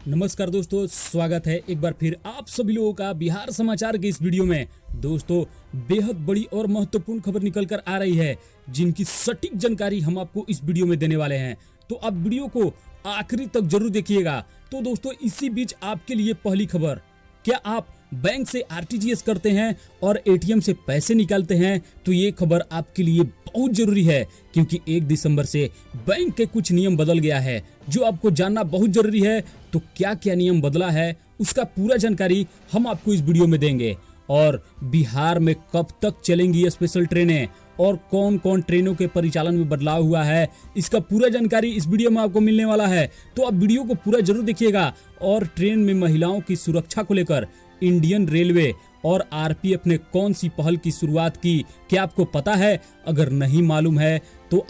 नमस्कार दोस्तों, स्वागत है एक बार फिर आप सभी लोगों का बिहार समाचार के इस वीडियो में। दोस्तों, बेहद बड़ी और महत्वपूर्ण खबर निकल कर आ रही है, जिनकी सटीक जानकारी हम आपको इस वीडियो में देने वाले हैं। तो आप वीडियो को आखिरी तक जरूर देखिएगा। तो दोस्तों, इसी बीच आपके लिए पहली खबर, क्या आप बैंक से आरटीजीएस करते हैं और एटीएम से पैसे निकालते हैं तो ये खबर आपके लिए बहुत जरूरी है, क्योंकि 1 दिसंबर से बैंक के कुछ नियम बदल गया है जो आपको जानना बहुत जरूरी है। तो क्या क्या नियम बदला है उसका पूरा जानकारी हम आपको इस वीडियो में देंगे। और बिहार में कब तक चलेंगी ये स्पेशल ट्रेनें और कौन कौन ट्रेनों के परिचालन में बदलाव हुआ है, इसका पूरा जानकारी इस वीडियो में आपको मिलने वाला है। तो आप वीडियो को पूरा जरूर देखिएगा। और ट्रेन में महिलाओं की सुरक्षा को लेकर इंडियन रेलवे और आरपीएफ ने कौन सी पहल की शुरुआत की, क्या आपको पता है? अगर नहीं मालूम है तो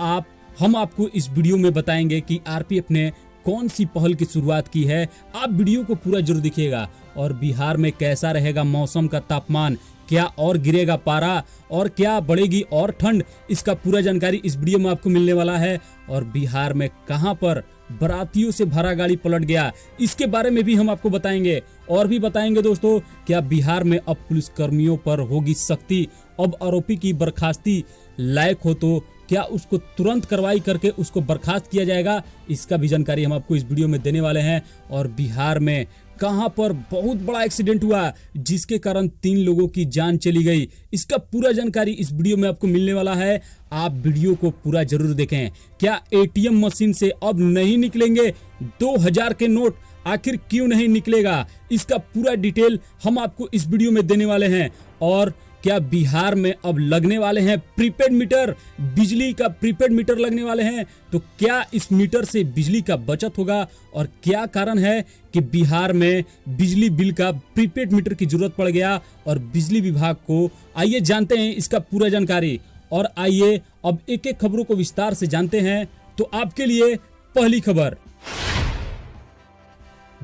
हम आपको इस वीडियो में बताएंगे कि आरपीएफ ने कौन सी पहल की शुरुआत की है। आप वीडियो को पूरा जरूर देखिएगा। और बिहार में कैसा रहेगा मौसम का तापमान, क्या और गिरेगा पारा और क्या बढ़ेगी और ठंड, इसका पूरा जानकारी इस वीडियो में आपको मिलने वाला है। और बिहार में कहां पर बारातियों से भरा गाड़ी पलट गया, इसके बारे में भी हम आपको बताएंगे। और भी बताएंगे दोस्तों, क्या बिहार में अब पुलिस कर्मियों पर होगी सख्ती, अब आरोपी की बर्खास्ती लायक हो तो क्या उसको तुरंत कार्रवाई करके उसको बर्खास्त किया जाएगा, इसका भी जानकारी हम आपको इस वीडियो में देने वाले हैं। और बिहार में कहां पर बहुत बड़ा एक्सीडेंट हुआ जिसके कारण 3 लोगों की जान चली गई, इसका पूरा जानकारी इस वीडियो में आपको मिलने वाला है। आप वीडियो को पूरा जरूर देखें। क्या एटीएम मशीन से अब नहीं निकलेंगे 2000 के नोट, आखिर क्यों नहीं निकलेगा, इसका पूरा डिटेल हम आपको इस वीडियो में देने वाले हैं। और क्या बिहार में अब लगने वाले हैं प्रीपेड मीटर, बिजली का प्रीपेड मीटर लगने वाले हैं, तो क्या इस मीटर से बिजली का बचत होगा और क्या कारण है कि बिहार में बिजली बिल का प्रीपेड मीटर की जरूरत पड़ गया और बिजली विभाग को, आइए जानते हैं इसका पूरा जानकारी। और आइए अब एक एक खबरों को विस्तार से जानते हैं। तो आपके लिए पहली खबर,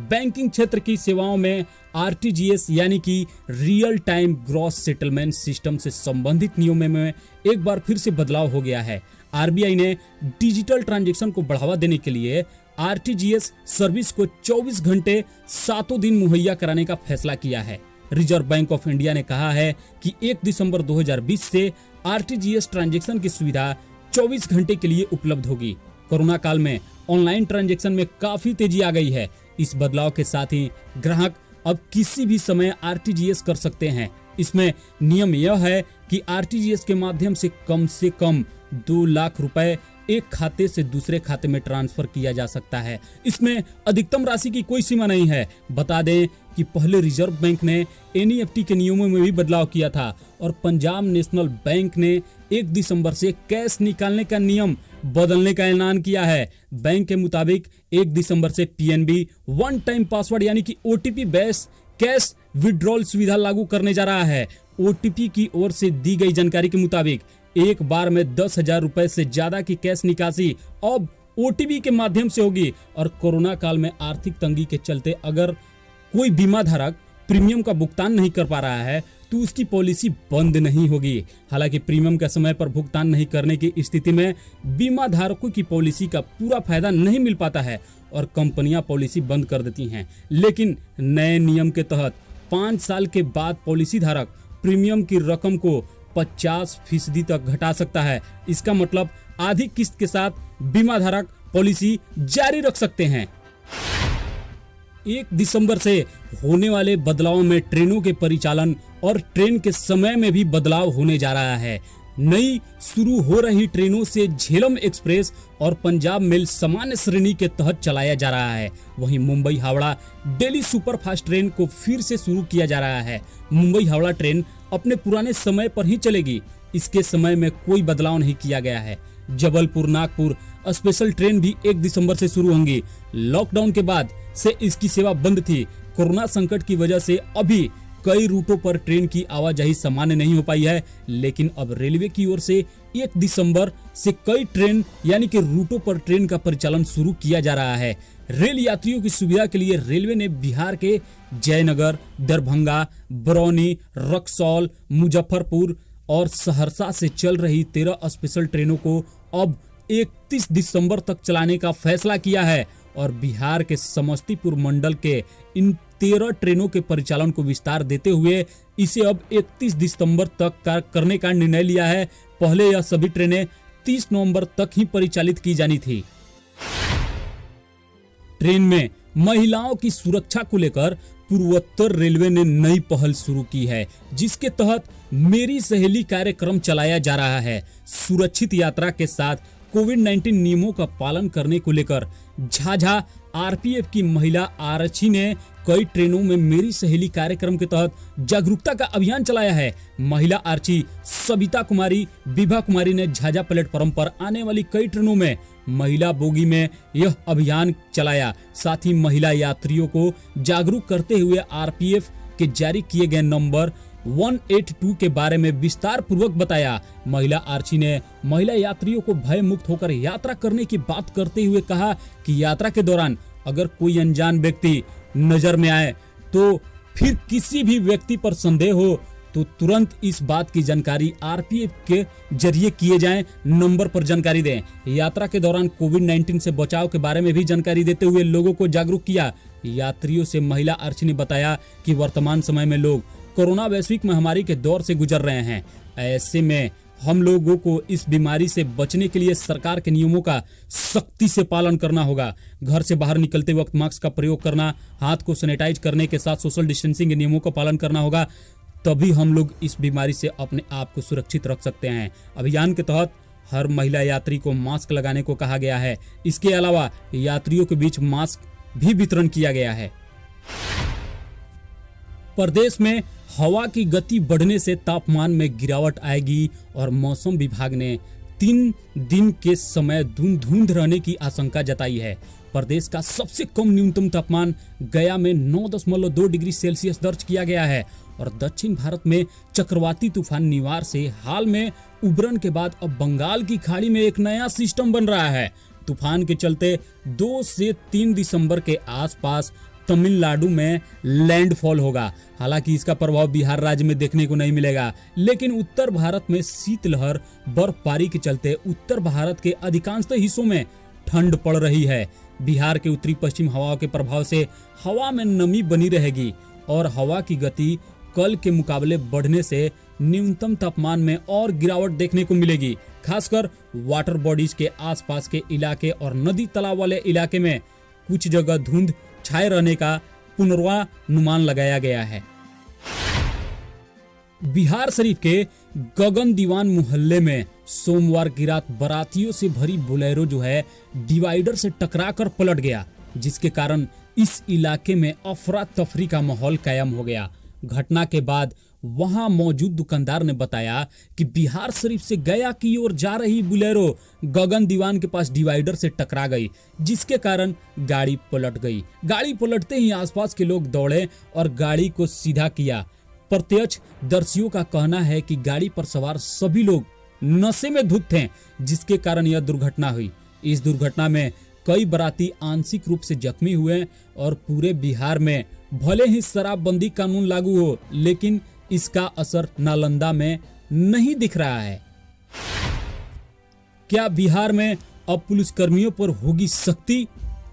बैंकिंग क्षेत्र की सेवाओं में आरटीजीएस यानी कि real time gross settlement system से संबंधित नियमों में एक बार फिर से बदलाव हो गया है। आरबीआई ने डिजिटल ट्रांजैक्शन को बढ़ावा देने के लिए आरटीजीएस सर्विस को 24 घंटे 7 दिन मुहैया कराने का फैसला किया है। रिजर्व बैंक ऑफ इंडिया ने कहा है कि 1 दिसंबर 2020 से आरटीजीएस ट्रांजैक्शन की सुविधा 24 घंटे के लिए उपलब्ध होगी। कोरोना काल में ऑनलाइन ट्रांजैक्शन में काफी तेजी आ गई है। इस बदलाव के साथ ही ग्राहक अब किसी भी समय आरटीजीएस कर सकते हैं। इसमें नियम यह है कि आरटीजीएस के माध्यम से कम 2 लाख रुपए एक खाते से दूसरे खाते में ट्रांसफर किया जा सकता है। इसमें अधिकतम राशि की कोई सीमा नहीं है। बता दें कि पहले रिजर्व बैंक ने एनईएफटी के नियमों में भी बदलाव किया था और पंजाब नेशनल बैंक ने 1 दिसंबर से कैश निकालने का नियम बदलने का ऐलान किया है। बैंक के मुताबिक 1 दिसंबर से पीएनबी वन टाइम पासवर्ड यानी कि ओटीपी बेस्ड कैश विड्रॉल सुविधा लागू करने जा रहा है। ओटीपी की ओर से दी गई जानकारी के मुताबिक एक बार में 10,000 रुपए से ज्यादा की कैश निकासी अब ओटीपी के माध्यम से होगी। और कोरोना काल में आर्थिक तंगी के चलते अगर कोई बीमा धारक प्रीमियम का भुगतान नहीं कर पा रहा है तो उसकी पॉलिसी बंद नहीं होगी। हालांकि प्रीमियम का समय पर भुगतान नहीं करने की स्थिति में बीमा धारकों की पॉलिसी का पूरा फायदा नहीं मिल पाता है और कंपनियां पॉलिसी बंद कर देती हैं। लेकिन नए नियम के तहत 5 साल के बाद पॉलिसी धारक प्रीमियम की रकम को 50% तक घटा सकता है। इसका मतलब आधी किस्त के साथ बीमा धारक पॉलिसी जारी रख सकते हैं। 1 दिसंबर से होने वाले बदलाव में ट्रेनों के परिचालन और ट्रेन के समय में भी बदलाव होने जा रहा है। नई शुरू हो रही ट्रेनों से झेलम एक्सप्रेस और पंजाब मेल सामान्य श्रेणी के तहत चलाया जा रहा है। वहीं Mumbai Howrah daily superfast train को फिर से शुरू किया जा रहा है। मुंबई हावड़ा ट्रेन अपने पुराने समय पर ही चलेगी। इसके समय में कोई बदलाव नहीं किया गया है। जबलपुर नागपुर स्पेशल ट्रेन भी 1 दिसंबर से शुरू होंगी। लॉकडाउन के बाद से इसकी सेवा बंद थी। कोरोना संकट की वजह से अभी कई रूटों पर ट्रेन की आवाजाही सामान्य नहीं हो पाई है, लेकिन अब रेलवे की ओर से 1 दिसंबर से कई ट्रेन यानी कि रूटों पर ट्रेन का परिचालन शुरू किया जा रहा है। रेल यात्रियों की सुविधा के लिए रेलवे ने बिहार के जयनगर, दरभंगा, बरौनी, रक्सौल, मुजफ्फरपुर और सहरसा से चल रही 13 स्पेशल ट्रेनों को अब 31 दिसंबर तक चलाने का फैसला किया है। और बिहार के समस्तीपुर मंडल के इन 13 ट्रेनों के परिचालन को विस्तार देते हुए इसे अब 31 दिसंबर तक करने का निर्णय लिया है। पहले यह सभी ट्रेनें 30 नवंबर तक ही परिचालित की जानी थी। ट्रेन में महिलाओं की सुरक्षा को लेकर पूर्वोत्तर रेलवे ने नई पहल शुरू की है, जिसके तहत मेरी सहेली कार्यक्रम चलाया जा रहा है। सुरक्षित यात्रा के साथ कोविड-19 नियमों का पालन करने को लेकर झाझा आरपीएफ की महिला आरक्षी ने कई ट्रेनों में मेरी सहेली कार्यक्रम के तहत जागरूकता का अभियान चलाया है। महिला आरक्षी सविता कुमारी, विभा कुमारी ने झाझा प्लेटफॉर्म पर आने वाली कई ट्रेनों में महिला बोगी में यह अभियान चलाया। साथ ही महिला यात्रियों को जागरूक करते हुए आरपीएफ के जारी किए गए नंबर 182 के बारे में विस्तार पूर्वक बताया। महिला आरक्षी ने महिला यात्रियों को भय मुक्त होकर यात्रा करने की बात करते हुए कहा कि यात्रा के दौरान अगर कोई अनजान व्यक्ति नजर में आए तो फिर किसी भी व्यक्ति पर संदेह हो तो तुरंत इस बात की जानकारी आरपीएफ के जरिए किए जाए नंबर पर जानकारी दें। यात्रा के दौरान कोविड-19 से बचाव के बारे में भी जानकारी देते हुए लोगों को जागरूक किया। यात्रियों से महिला आरक्षी ने बताया कि वर्तमान समय में लोग कोरोना वैश्विक महामारी के दौर से गुजर रहे हैं। ऐसे में हम लोगों को इस बीमारी से बचने के लिए सरकार के नियमों का सख्ती से पालन करना होगा। घर से बाहर निकलते वक्त मास्क का प्रयोग करना, हाथ को सैनिटाइज करने के साथ सोशल डिस्टेंसिंग के नियमों का पालन करना होगा। तभी हम लोग इस बीमारी से अपने आप को सुरक्षित रख सकते हैं। अभियान के तहत हर महिला यात्री को मास्क लगाने को कहा गया है। इसके अलावा यात्रियों के बीच मास्क भी वितरण किया गया है। प्रदेश में हवा की गति बढ़ने से तापमान में गिरावट आएगी और मौसम विभाग ने 3 दिन के समय धुंध रहने की आशंका जताई है। प्रदेश का सबसे कम न्यूनतम तापमान गया में 9.2 डिग्री सेल्सियस दर्ज किया गया है और दक्षिण भारत में चक्रवाती तूफान निवार से हाल में उभरन के बाद अब बंगाल की खाड़ी में एक नया सिस्टम बन रहा है। तूफान के चलते 2 से 3 दिसंबर के आसपास तमिलनाडु में लैंडफॉल होगा। हालांकि इसका प्रभाव बिहार राज्य में देखने को नहीं मिलेगा, लेकिन उत्तर भारत में शीतलहर बर्फबारी के चलते उत्तर भारत के अधिकांश हिस्सों में ठंड पड़ रही है। बिहार के उत्तरी पश्चिम हवाओं के प्रभाव से हवा में नमी बनी रहेगी और हवा की गति कल के मुकाबले बढ़ने से न्यूनतम तापमान में और गिरावट देखने को मिलेगी। खासकर वाटर बॉडीज के आसपास के इलाके और नदी तालाब वाले इलाके में कुछ जगह धुंध छाए रहने का पूर्वानुमान लगाया गया है। बिहार शरीफ के गगन दीवान मोहल्ले में सोमवार की रात बारातियों से भरी बोलेरो जो है डिवाइडर से टकराकर पलट गया, जिसके कारण इस इलाके में अफरा तफरी का माहौल कायम हो गया। घटना के बाद वहां मौजूद दुकानदार ने बताया कि बिहार शरीफ से गया की ओर जा रही बोलेरो गगन दीवान के पास डिवाइडर से टकरा गई, जिसके कारण गाड़ी पलट गई। गाड़ी पलटते ही आसपास के लोग दौड़े और गाड़ी को सीधा किया। प्रत्यक्षदर्शियों का कहना है कि गाड़ी पर सवार सभी लोग नशे में धुत थे, जिसके कारण यह दुर्घटना हुई। इस दुर्घटना में कई बाराती आंशिक रूप से जख्मी हुए और पूरे बिहार में भले ही शराबबंदी कानून लागू हो, लेकिन इसका असर नालंदा में नहीं दिख रहा है। क्या बिहार में अब पुलिसकर्मियों पर होगी सख्ती?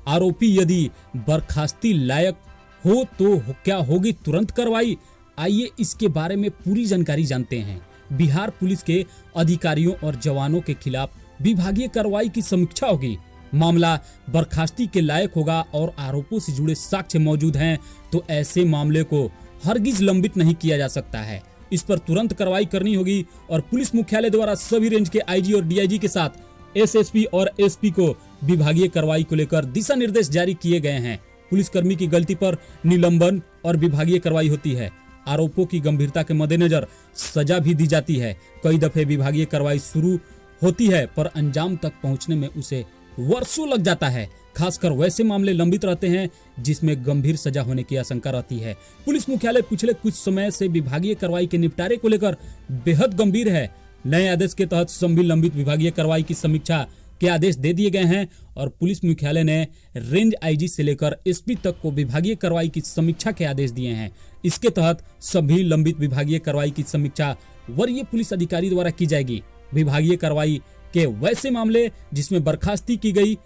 आरोपी यदि बर्खास्ती लायक हो तो क्या होगी तुरंत कार्रवाई? आइए इसके बारे में पूरी जानकारी जानते हैं। बिहार पुलिस के अधिकारियों और जवानों के खिलाफ विभागीय कार्रवाई की समीक्षा होगी। मामला बर्खास्ती के लायक होगा और आरोपों से जुड़े साक्ष्य मौजूद हैं तो ऐसे मामले को हरगिज लंबित नहीं किया जा सकता है। इस पर तुरंत कार्रवाई करनी होगी और पुलिस मुख्यालय द्वारा सभी रेंज के आईजी और डीआईजी के साथ एसएसपी और एसपी को विभागीय कार्रवाई को लेकर दिशा निर्देश जारी किए गए हैं। पुलिसकर्मी की गलती पर निलंबन और विभागीय कार्रवाई होती है। आरोपों की गंभीरता के मद्देनजर सजा भी दी जाती है। कई दफे विभागीय कार्रवाई शुरू होती है पर अंजाम तक पहुंचने में उसे वर्षों लग जाता है। खासकर वैसे मामले लंबित रहते हैं जिसमें गंभीर सजा होने की आशंका रहती है। पुलिस मुख्यालय पिछले कुछ समय से विभागीय कार्रवाई के निपटारे को लेकर बेहद गंभीर है। नए आदेश के तहत सभी लंबित विभागीय कार्रवाई की समीक्षा के आदेश दे दिए गए हैं और पुलिस मुख्यालय ने रेंज आईजी से लेकर एसपी तक को विभागीय कार्रवाई की समीक्षा के आदेश दिए हैं। इसके तहत सभी लंबित विभागीय कार्रवाई की समीक्षा वरीय पुलिस अधिकारी द्वारा की जाएगी। विभागीय कार्रवाई के वैसे मामले जिसमें बर्खास्ती की गई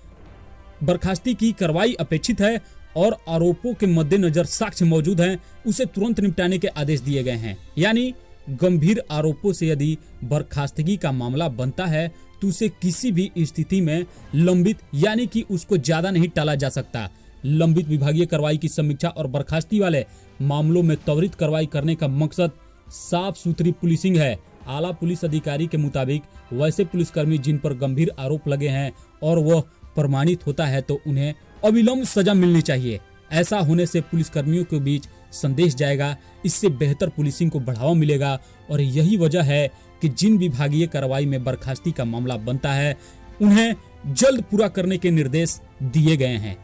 बर्खास्ती की कार्रवाई अपेक्षित है और आरोपों के मद्देनजर साक्ष्य मौजूद हैं, उसे तुरंत निपटाने के आदेश दिए गए हैं। यानी गंभीर आरोपों से यदि बर्खास्तगी का मामला बनता है तो उसे किसी भी स्थिति में लंबित यानी कि उसको ज्यादा नहीं टाला जा सकता। लंबित विभागीय कार्रवाई की समीक्षा और बर्खास्ती वाले मामलों में त्वरित कार्रवाई करने का मकसद साफ सुथरी पुलिसिंग है। आला पुलिस अधिकारी के मुताबिक वैसे पुलिसकर्मी जिन पर गंभीर आरोप लगे हैं और वह प्रमाणित होता है तो उन्हें अविलंब सजा मिलनी चाहिए। ऐसा होने से पुलिसकर्मियों के बीच संदेश जाएगा, इससे बेहतर पुलिसिंग को बढ़ावा मिलेगा और यही वजह है कि जिन विभागीय कार्रवाई में बर्खास्ती का मामला बनता है उन्हें जल्द पूरा करने के निर्देश दिए गए हैं।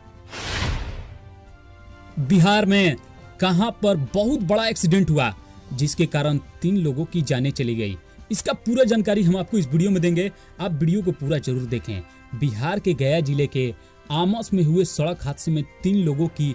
बिहार में कहां पर बहुत बड़ा एक्सीडेंट हुआ जिसके कारण 3 लोगों की जानें चली गई। इसका पूरा जानकारी हम आपको इस वीडियो में देंगे, आप वीडियो को पूरा जरूर देखें। बिहार के गया जिले के आमस में हुए सड़क हादसे में 3 लोगों की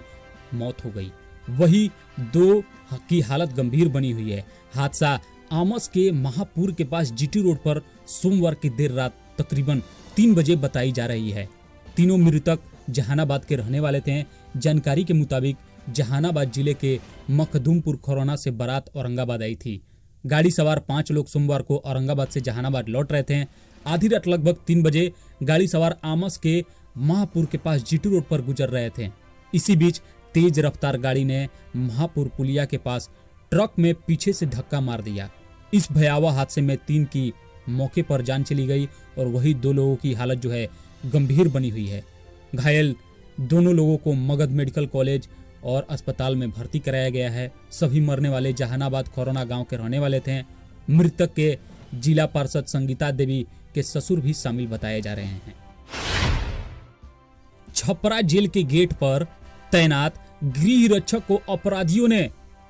मौत हो गई, वही 2 की हालत गंभीर बनी हुई है। हादसा आमस के महापुर के पास जीटी रोड पर सोमवार की देर रात तकरीबन 3 बजे बताई जा रही है। तीनों मृतक जहानाबाद के रहने वाले थे। जानकारी के मुताबिक जहानाबाद जिले के मखदूमपुर खरौना से बारात औरंगाबाद आई थी। गाड़ी सवार 5 लोग सोमवार को औरंगाबाद से जहानाबाद लौट रहे थे। आधी रात लगभग 3 बजे गाड़ी सवार आमस के महापुर के पास जीटी रोड पर गुजर रहे थे। इसी बीच तेज रफ्तार गाड़ी ने महापुर पुलिया के पास ट्रक में पीछे से धक्का मार दिया। इस भयावह हादसे में 3 की मौके पर जान चली गई और वही 2 लोगों की हालत जो है गंभीर बनी हुई है। घायल दोनों लोगों को मगध मेडिकल कॉलेज और अस्पताल में भर्ती कराया गया है। सभी मरने वाले जहानाबाद खरौना गांव के रहने वाले थे। मृतक के जिला पार्षद संगीता देवी के ससुर भी शामिल बताए जा रहे हैं। छपरा जेल के गेट पर तैनात गृह रक्षक को अपराधियों ने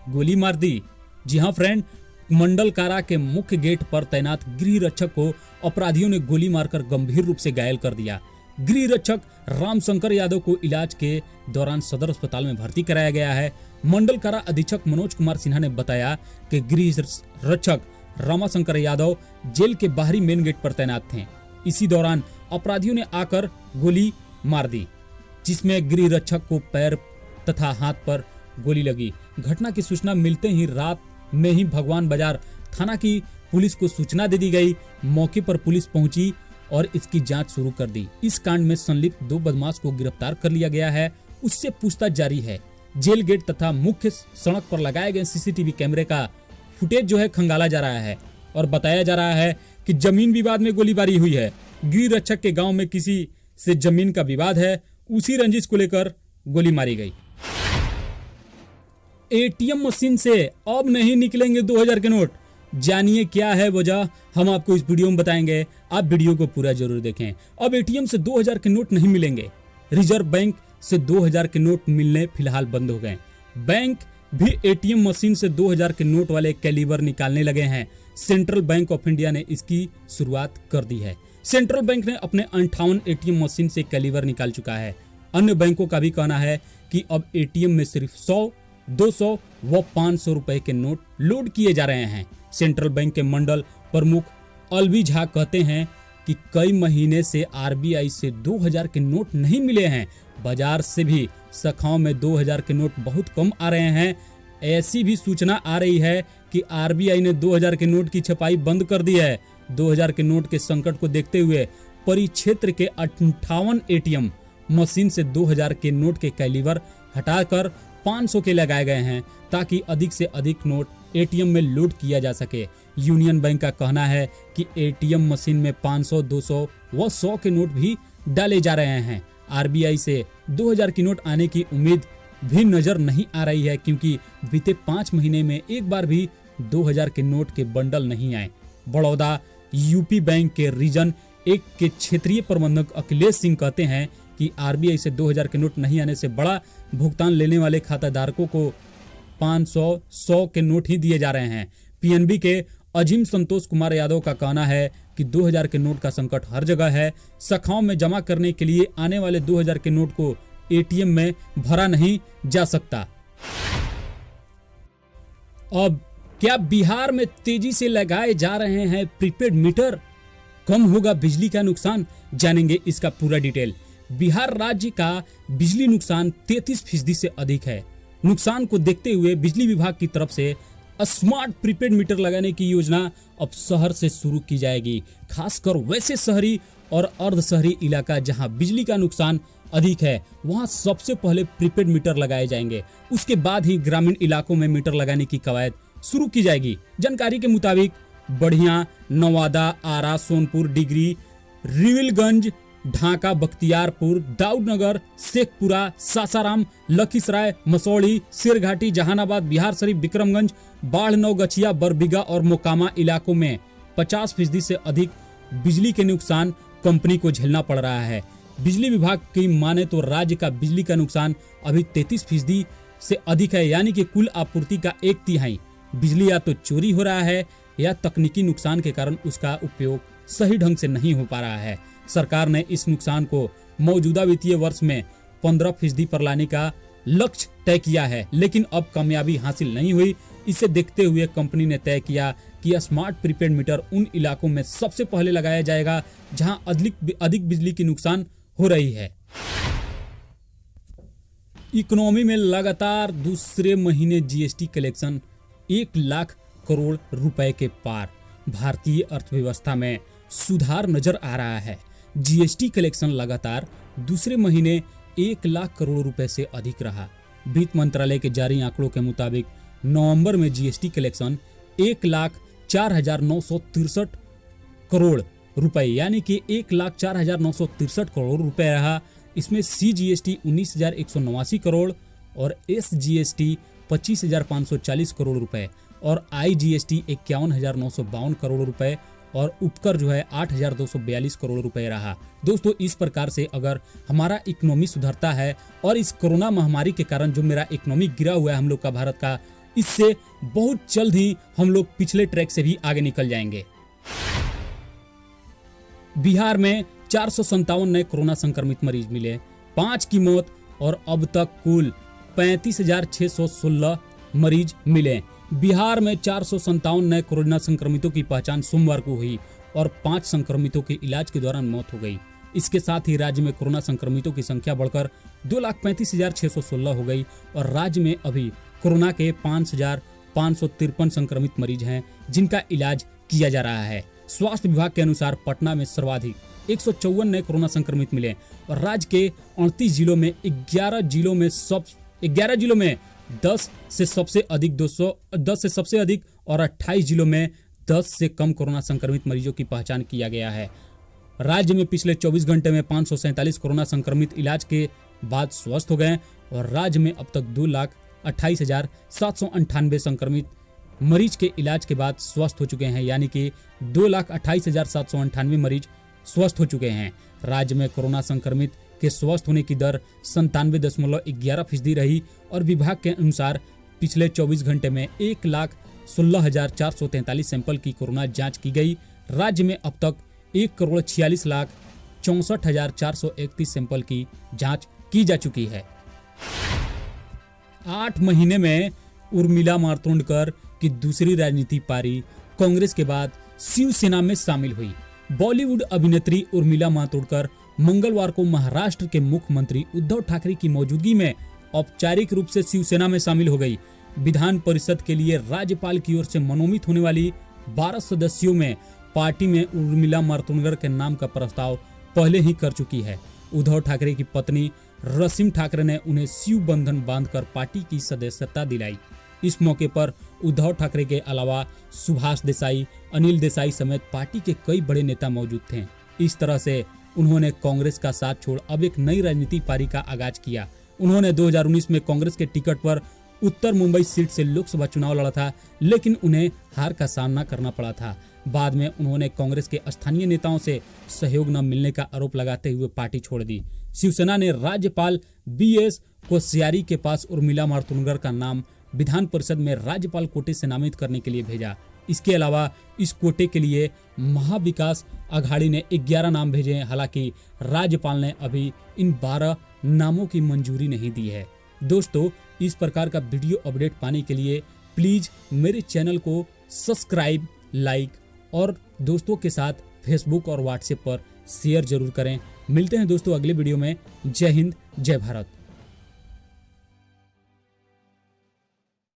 गोली मार दी। जी हां फ्रेंड, मंडल कारा के मुख्य गेट पर तैनात गृह रक्षक को अपराधियों ने गोली मारकर गंभीर रूप से घायल कर दिया। गृह रक्षक रामशंकर यादव को इलाज के दौरान सदर अस्पताल में भर्ती कराया गया है। मंडल कारा अधीक्षक मनोज कुमार सिन्हा ने बताया कि गृह रक्षक रामाशंकर यादव जेल के बाहरी मेन गेट पर तैनात थे। इसी दौरान अपराधियों ने आकर गोली मार दी, जिसमें गृह रक्षक को पैर तथा हाथ पर गोली लगी। घटना की सूचना मिलते ही रात में ही भगवान बाजार थाना की पुलिस को सूचना दे दी गई। मौके पर पुलिस पहुंची और इसकी जांच शुरू कर दी। इस कांड में संलिप्त 2 बदमाश को गिरफ्तार कर लिया गया है, उससे पूछताछ जारी है। जेल गेट तथा मुख्य सड़क पर लगाए गए सीसीटीवी कैमरे का फुटेज जो है खंगाला जा रहा है और बताया जा रहा है कि जमीन विवाद में गोलीबारी हुई है। गृह रक्षक के गांव में किसी से जमीन का विवाद है, उसी रंजिश को लेकर गोली मारी गई। एटीएम मशीन से अब नहीं निकलेंगे 2000 के नोट, जानिए क्या है वजह, हम आपको इस वीडियो में बताएंगे। आप वीडियो को पूरा जरूर देखें। अब एटीएम से 2000 के नोट नहीं मिलेंगे। रिजर्व बैंक से 2000 के नोट मिलने फिलहाल बंद हो गए। बैंक भी एटीएम मशीन से 2000 के नोट वाले कैलिबर निकालने लगे हैं। सेंट्रल बैंक ऑफ इंडिया ने इसकी शुरुआत कर दी है। सेंट्रल बैंक ने अपने 58 एटीएम मशीन से कैलिबर निकाल चुका है। अन्य बैंकों का भी कहना है कि अब एटीएम में सिर्फ 100, 200 व 500 रुपए के नोट लोड किए जा रहे हैं। सेंट्रल बैंक के मंडल प्रमुख अलवी झा कहते हैं कि कई महीने से आरबीआई से 2000 के नोट नहीं मिले हैं। बाजार से भी शाखाओं में 2000 के नोट बहुत कम आ रहे हैं। ऐसी भी सूचना आ रही है कि आरबीआई ने 2000 के नोट की छपाई बंद कर दी है। 2000 के नोट के संकट को देखते हुए परिक्षेत्र के 58 एटीएम मशीन से 2000 के नोट के कैलिबर हटाकर 500 के लगाए गए हैं, ताकि अधिक से अधिक नोट एटीएम में लोड किया जा सके। यूनियन बैंक का कहना है कि एटीएम मशीन में 500, 200 व 100 के नोट भी डाले जा रहे हैं। आरबीआई से 2000 की नोट आने की उम्मीद भी नजर नहीं आ रही है, क्योंकि बीते 5 महीने में एक बार भी 2000 के नोट के बंडल नहीं आए। बड़ौदा यूपी बैंक के रीजन 1 के क्षेत्रीय प्रबंधक अखिलेश सिंह कहते हैं कि आरबीआई से 2000 के नोट नहीं आने से बड़ा भुगतान लेने वाले खाताधारकों को 500, 100 के नोट ही दिए जा रहे हैं। पीएनबी के अजीम संतोष कुमार यादव का कहना है कि 2000 के नोट का संकट हर जगह है। शाखाओं में जमा करने के लिए आने वाले 2000 के नोट को एटीएम में भरा नहीं जा सकता। अब क्या बिहार में तेजी से लगाए जा रहे हैं प्रीपेड मीटर? कम होगा बिजली का नुकसान, जानेंगे इसका पूरा डिटेल। बिहार राज्य का बिजली नुकसान 33% से अधिक है। नुकसान को देखते हुए बिजली विभाग की तरफ से स्मार्ट प्रीपेड मीटर लगाने की योजना अब शहर से शुरू की जाएगी। खासकर वैसे शहरी और अर्ध शहरी इलाका जहां बिजली का नुकसान अधिक है, वहां सबसे पहले प्रीपेड मीटर लगाए जाएंगे। उसके बाद ही ग्रामीण इलाकों में मीटर लगाने की कवायद शुरू की जाएगी। जानकारी के मुताबिक बढ़िया, नवादा, आरा, सोनपुर, डिगरी, रिविलगंज, ढाका, बख्तियारपुर, दाऊदनगर, शेखपुरा, सासाराम, लखीसराय, मसौड़ी, शेरघाटी, जहानाबाद, बिहार शरीफ, विक्रमगंज, बाढ़, नौगछिया, बरबीघा और मोकामा इलाकों में 50% से अधिक बिजली के नुकसान कंपनी को झेलना पड़ रहा है। बिजली विभाग की माने तो राज्य का बिजली का नुकसान अभी 33% से अधिक है, यानी कि कुल आपूर्ति का 1/3 बिजली या तो चोरी हो रहा है या तकनीकी नुकसान के कारण उसका उपयोग सही ढंग से नहीं हो पा रहा है। सरकार ने इस नुकसान को मौजूदा वित्तीय वर्ष में 15% पर लाने का लक्ष्य तय किया है, लेकिन अब कामयाबी हासिल नहीं हुई। इसे देखते हुए कंपनी ने तय किया कि स्मार्ट प्रीपेड मीटर उन इलाकों में सबसे पहले लगाया जाएगा जहां अधिक बिजली की नुकसान हो रही है। इकोनॉमी में लगातार दूसरे महीने जीएसटी कलेक्शन 1 लाख करोड़ रुपए के पार। भारतीय अर्थव्यवस्था में सुधार नजर आ रहा है। जीएसटी कलेक्शन लगातार दूसरे महीने 1 लाख करोड़ रुपए से अधिक रहा। वित्त मंत्रालय के जारी आंकड़ों के मुताबिक नवंबर में जीएसटी कलेक्शन 1,04,963 करोड़ रुपए यानी कि 1,04,963 करोड़ रुपए रहा। इसमें सीजीएसटी 19,189 करोड़ और एसजीएसटी 25,540 करोड़ रुपए और आईजीएसटी 51,952 करोड़ रुपए और उपकर जो है 8,242 करोड़ रुपए रहा। दोस्तों, इस प्रकार से अगर हमारा इकोनॉमी सुधरता है और इस कोरोना महामारी के कारण जो मेरा इकोनॉमी गिरा हुआ है हम लोग का भारत का, इससे बहुत जल्द ही हम लोग पिछले ट्रैक से भी आगे निकल जाएंगे। बिहार में 457 नए कोरोना संक्रमित मरीज मिले, 5 की मौत और अब तक कुल 35,616 मरीज मिले। बिहार में 457 नए कोरोना संक्रमितों की पहचान सोमवार को हुई और 5 संक्रमितों की इलाज के दौरान मौत हो गई। इसके साथ ही राज्य में कोरोना संक्रमितों की संख्या बढ़कर 2,35,616 हो गई और राज्य में अभी कोरोना के 5,553 संक्रमित मरीज हैं जिनका इलाज किया जा रहा है। स्वास्थ्य विभाग के अनुसार पटना में सर्वाधिक 154 नए कोरोना संक्रमित मिले और राज्य के 38 जिलों में 11 जिलों में 10 से सबसे अधिक और 28 जिलों में 10 से कम कोरोना संक्रमित मरीजों की पहचान किया गया है। राज्य में पिछले 24 घंटे में 547 कोरोना संक्रमित इलाज के बाद स्वस्थ हो गए और राज्य में अब तक 2,28,798 संक्रमित मरीज के इलाज के बाद स्वस्थ हो चुके हैं, यानी कि 2,28,798 मरीज स्वस्थ हो चुके हैं। राज्य में कोरोना संक्रमित के स्वस्थ होने की दर 97.11% रही और विभाग के अनुसार पिछले 24 घंटे में 1,16,443 सैंपल की कोरोना जांच की गई। राज्य में अब तक 1,46,64,431 सैंपल की जांच की जा चुकी है। 8 महीने में उर्मिला मातोंडकर की दूसरी राजनीति पारी कांग्रेस के बाद शिवसेना में शामिल हुई। बॉलीवुड अभिनेत्री उर्मिला मातोंडकर मंगलवार को महाराष्ट्र के मुख्यमंत्री उद्धव ठाकरे की मौजूदगी में औपचारिक रूप से शिवसेना में शामिल हो गई। विधान परिषद के लिए राज्यपाल की ओर से मनोनीत होने वाली 12 सदस्यों में पार्टी में उर्मिला मातोंडकर के नाम का प्रस्ताव पहले ही कर चुकी है। उद्धव ठाकरे की पत्नी रसीम ठाकरे ने उन्हें शिव बंधन बांधकर पार्टी की सदस्यता दिलाई। इस मौके पर उद्धव ठाकरे के अलावा सुभाष देसाई, अनिल देसाई समेत पार्टी के कई बड़े नेता मौजूद थे। इस तरह से उन्होंने कांग्रेस का साथ छोड़ अब एक नई राजनीतिक पारी का आगाज किया। उन्होंने 2019 में कांग्रेस के टिकट पर उत्तर मुंबई सीट से लोकसभा चुनाव लड़ा था, लेकिन उन्हें हार का सामना करना पड़ा था। बाद में उन्होंने कांग्रेस के स्थानीय नेताओं से सहयोग न मिलने का आरोप लगाते हुए पार्टी छोड़ दी। शिवसेना ने राज्यपाल BS कोश्यारी के पास उर्मिला मातोंडकर का नाम विधान परिषद में राज्यपाल कोटे से नामित करने के लिए भेजा। इसके अलावा इस कोटे के लिए महाविकास आघाड़ी ने 11 नाम भेजे हैं। हालांकि राज्यपाल ने अभी इन 12 नामों की मंजूरी नहीं दी है। दोस्तों, इस प्रकार का वीडियो अपडेट पाने के लिए प्लीज मेरे चैनल को सब्सक्राइब, लाइक और दोस्तों के साथ फेसबुक और व्हाट्सएप पर शेयर जरूर करें। मिलते हैं दोस्तों अगले वीडियो में। जय हिंद, जय भारत।